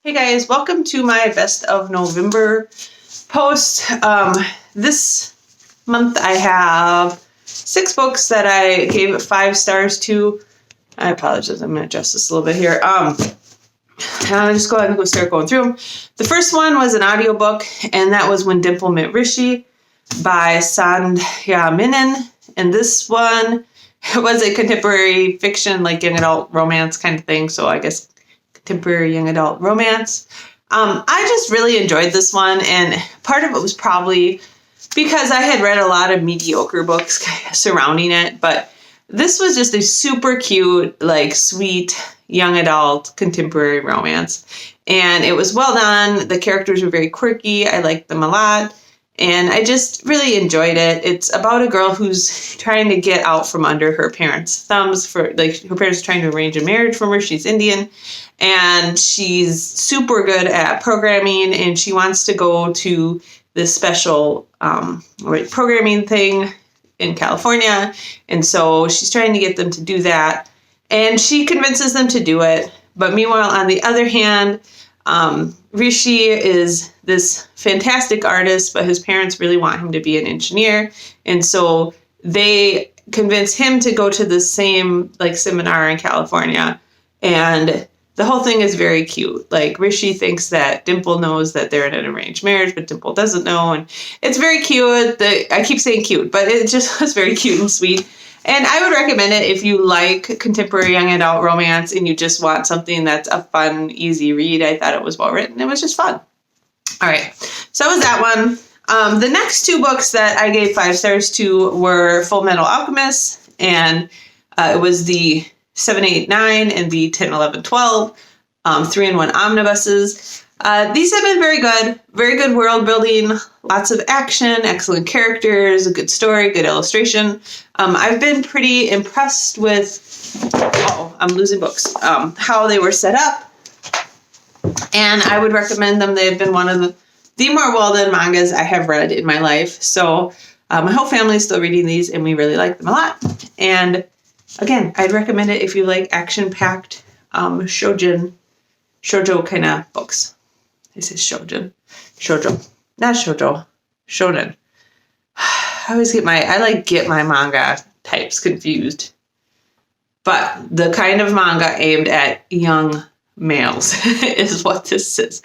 Hey guys, welcome to my best of November post. This month I have 6 books that I gave 5 stars to. I apologize, I'm going to adjust this a little bit here. I'll just go ahead and start going through them. The first one was an audiobook, and that was When Diplomat Rishi by Sandhya Menon. And this one was a contemporary fiction, like young adult romance kind of thing. So I guess contemporary young adult romance. I just really enjoyed this one, and part of it was probably because I had read a lot of mediocre books surrounding it, but this was just a super cute, like sweet young adult contemporary romance, and it was well done. The characters were very quirky. I liked them a lot, and I just really enjoyed it. It's about a girl who's trying to get out from under her parents' thumbs. For like, her parents are trying to arrange a marriage for her. She's Indian, and she's super good at programming, and she wants to go to this special programming thing in California. And so she's trying to get them to do that, and she convinces them to do it. But meanwhile, on the other hand, Rishi is this fantastic artist, but his parents really want him to be an engineer. And so they convince him to go to the same seminar in California. And the whole thing is very cute. Like, Rishi thinks that Dimple knows that they're in an arranged marriage, but Dimple doesn't know. And it's very cute. I keep saying cute, but it just was very cute and sweet. And I would recommend it if you like contemporary young adult romance and you just want something that's a fun, easy read. I thought it was well written. It was just fun. All right. So that was that one. The next 2 books that I gave 5 stars to were Full Metal Alchemist, and it was the 7, 8, 9 and the 10, 11, 12, 3-in-1 omnibuses. These have been very good world building, lots of action, excellent characters, a good story, good illustration. I've been pretty impressed with, I'm losing books, how they were set up, and I would recommend them. They've been one of the more well-done mangas I have read in my life. So my whole family is still reading these, and we really like them a lot. And again, I'd recommend it if you like action-packed shoujo kind of books. This is shoujo, not shoujo, shonen. I get my manga types confused. But the kind of manga aimed at young males is what this is.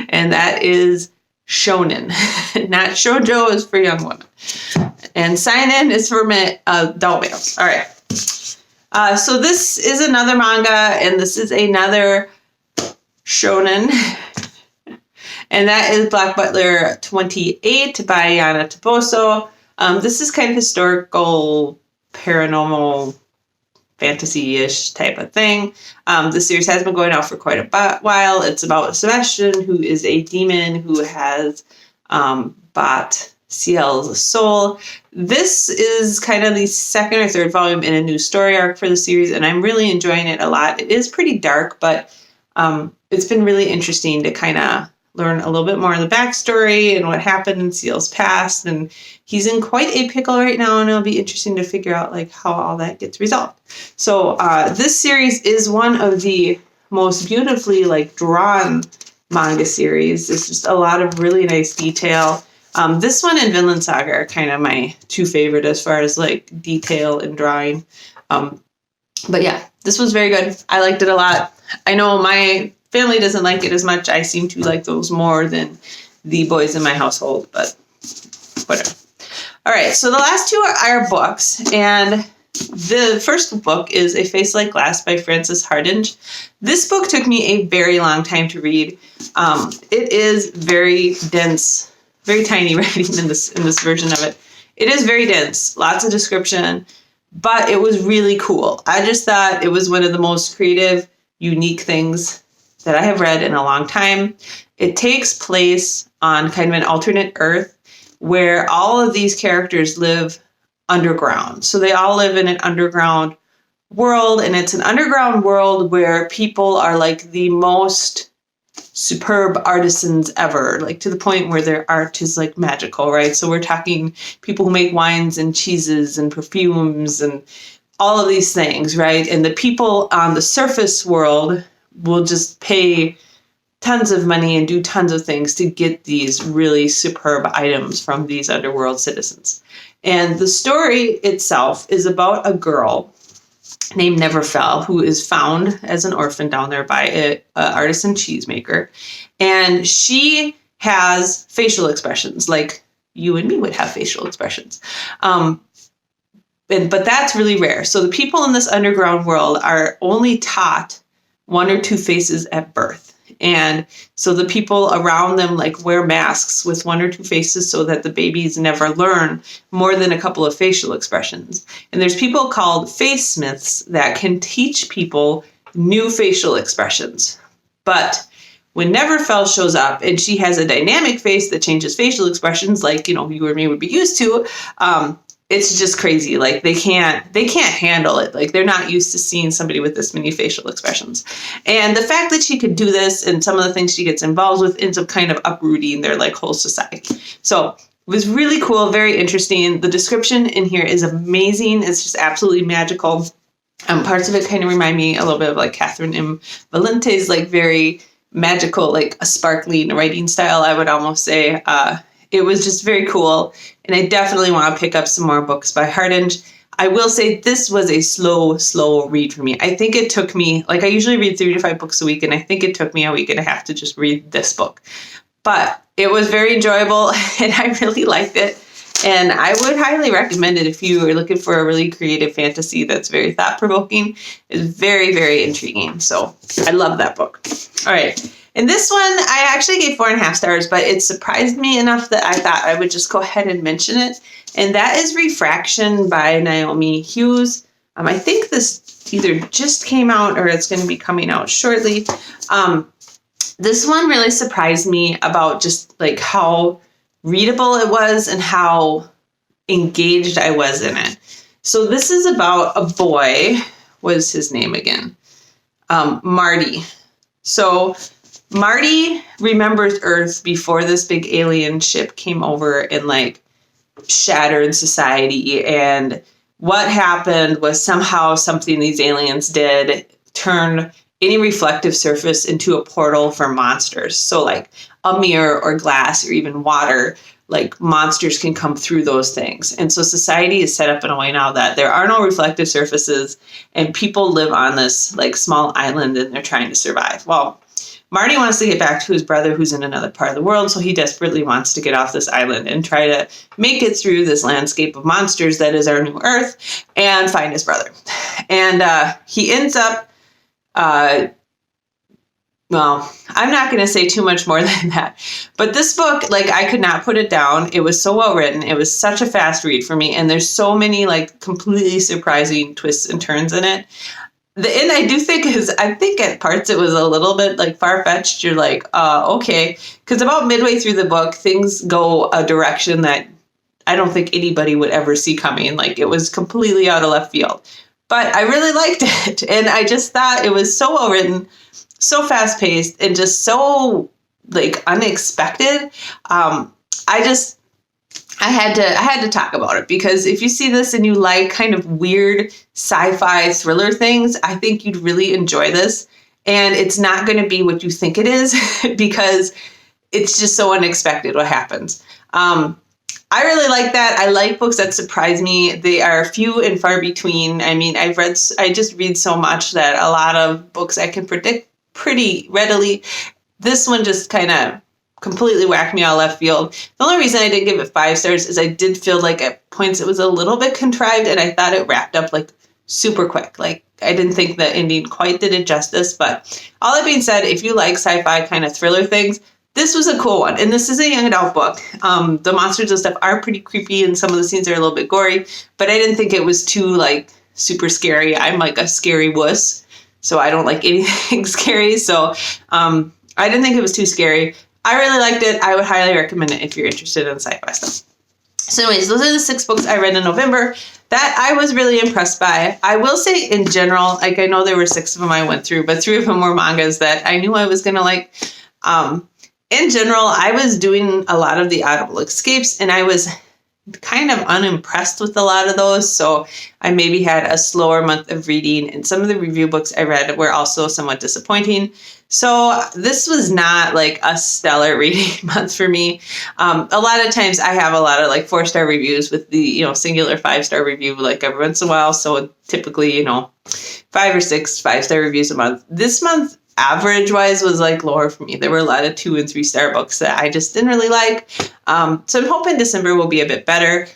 And that is shonen. Not shoujo is for young women. And seinen is for adult males. All right. So this is another manga, and this is another shonen. And that is Black Butler 28 by Yana Taboso. This is kind of historical, paranormal, fantasy-ish type of thing. The series has been going out for quite a while. It's about Sebastian, who is a demon who has bought Ciel's soul. This is kind of the 2nd or 3rd volume in a new story arc for the series, and I'm really enjoying it a lot. It is pretty dark, but it's been really interesting to kind of learn a little bit more of the backstory and what happened in Ciel's past. And he's in quite a pickle right now, and it'll be interesting to figure out how all that gets resolved. So this series is one of the most beautifully drawn manga series. There's just a lot of really nice detail. This one and Vinland Saga are kind of my 2 favorite as far as detail and drawing. But yeah, this was very good. I liked it a lot. I know my family doesn't like it as much. I seem to like those more than the boys in my household, but whatever. All right, so the last 2 are books, and the first book is A Face Like Glass by Frances Hardinge. This book took me a very long time to read. It is very dense, very tiny writing in this version of it. It is very dense, lots of description, but it was really cool. I just thought it was one of the most creative, unique things that I have read in a long time. It takes place on kind of an alternate Earth where all of these characters live underground. So they all live in an underground world, and it's an underground world where people are the most superb artisans ever, to the point where their art is magical, right? So we're talking people who make wines and cheeses and perfumes and all of these things, right? And the people on the surface world will just pay tons of money and do tons of things to get these really superb items from these underworld citizens. And the story itself is about a girl named Neverfell, who is found as an orphan down there by an artisan cheesemaker. And she has facial expressions like you and me would have facial expressions. But that's really rare. So the people in this underground world are only taught one or two faces at birth. And so the people around them like wear masks with one or two faces so that the babies never learn more than a couple of facial expressions. And there's people called face smiths that can teach people new facial expressions. But when Neverfell shows up and she has a dynamic face that changes facial expressions like, you or me would be used to, it's just crazy. Like they can't handle it. Like they're not used to seeing somebody with this many facial expressions. And the fact that she could do this and some of the things she gets involved with ends up kind of uprooting their like whole society. So it was really cool, very interesting. The description in here is amazing. It's just absolutely magical. Parts of it kind of remind me a little bit of like Catherine M. Valente's like very magical, like a sparkling writing style, I would almost say. It was just very cool, and I definitely want to pick up some more books by Hardinge. I will say this was a slow read for me. I think it took me, like I usually read 3 to 5 books a week, and I think it took me a week and a half to just read this book. But it was very enjoyable, and I really liked it. And I would highly recommend it if you are looking for a really creative fantasy that's very thought-provoking. It's very, very intriguing. So I love that book. All right. And this one, I actually gave 4.5 stars, but it surprised me enough that I thought I would just go ahead and mention it. And that is Refraction by Naomi Hughes. I think this either just came out or it's going to be coming out shortly. This one really surprised me about just like how readable it was and how engaged I was in it. So this is about a boy. What is his name again? Marty. So Marty remembers Earth before this big alien ship came over and like shattered society. And what happened was somehow something these aliens did turned any reflective surface into a portal for monsters. So like a mirror or glass or even water, like monsters can come through those things. And so society is set up in a way now that there are no reflective surfaces and people live on this like small island and they're trying to survive. Well, Marty wants to get back to his brother who's in another part of the world, so he desperately wants to get off this island and try to make it through this landscape of monsters that is our new Earth and find his brother. And he ends up, well, I'm not going to say too much more than that. But this book, like, I could not put it down. It was so well written. It was such a fast read for me. And there's so many, like, completely surprising twists and turns in it. The end, I do think I think at parts it was a little bit like far-fetched. You're like, okay. Because about midway through the book, things go a direction that I don't think anybody would ever see coming. Like it was completely out of left field. But I really liked it. And I just thought it was so well written, so fast-paced, and just so like unexpected. I had to talk about it because if you see this and you like kind of weird sci-fi thriller things, I think you'd really enjoy this. And it's not going to be what you think it is because it's just so unexpected what happens. I really like that. I like books that surprise me. They are few and far between. I mean, I just read so much that a lot of books I can predict pretty readily. This one just kind of completely whacked me out of left field. The only reason I didn't give it 5 stars is I did feel like at points it was a little bit contrived and I thought it wrapped up like super quick. Like I didn't think the ending quite did it justice. But all that being said, if you like sci-fi kind of thriller things, this was a cool one. And this is a young adult book. The monsters and stuff are pretty creepy and some of the scenes are a little bit gory, but I didn't think it was too like super scary. I'm like a scary wuss, so I don't like anything scary. So I didn't think it was too scary. I really liked it. I would highly recommend it if you're interested in sci-fi stuff. So anyways, those are the 6 books I read in November that I was really impressed by. I will say in general, like I know there were 6 of them I went through, but 3 of them were mangas that I knew I was going to like. In general, I was doing a lot of the Audible escapes and I was kind of unimpressed with a lot of those. So I maybe had a slower month of reading, and some of the review books I read were also somewhat disappointing. So this was not like a stellar reading month for me. A lot of times I have a lot of like 4-star reviews with the, singular 5-star review like every once in a while. So typically, 5 or 6 5-star reviews a month. This month, average wise, was like lower for me. There were a lot of 2 and 3-star books that I just didn't really like. So I'm hoping December will be a bit better.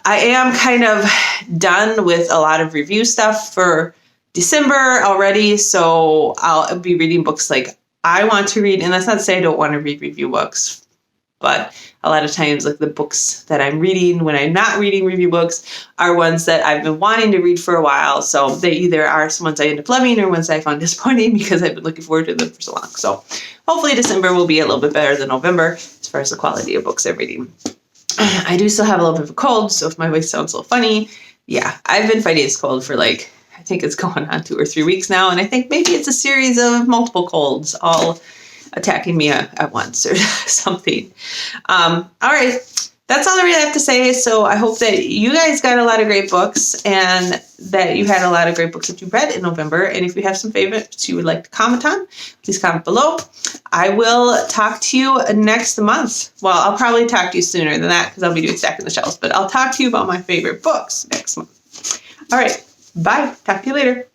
I am kind of done with a lot of review stuff for December already, so I'll be reading books like I want to read, and that's not to say I don't want to read review books, but a lot of times like the books that I'm reading when I'm not reading review books are ones that I've been wanting to read for a while, so they either are some ones I end up loving or ones I found disappointing because I've been looking forward to them for so long. So hopefully December will be a little bit better than November as far as the quality of books I'm reading. I do still have a little bit of a cold, so if my voice sounds a little funny, yeah, I've been fighting this cold for I think it's going on 2 or 3 weeks now, and I think maybe it's a series of multiple colds all attacking me at once or something. All right, that's all I really have to say. So I hope that you guys got a lot of great books and that you had a lot of great books that you read in November. And if you have some favorites you would like to comment on, please comment below. I will talk to you next month. Well, I'll probably talk to you sooner than that because I'll be doing Stacking the Shelves, but I'll talk to you about my favorite books next month. All right. Bye. Talk to you later.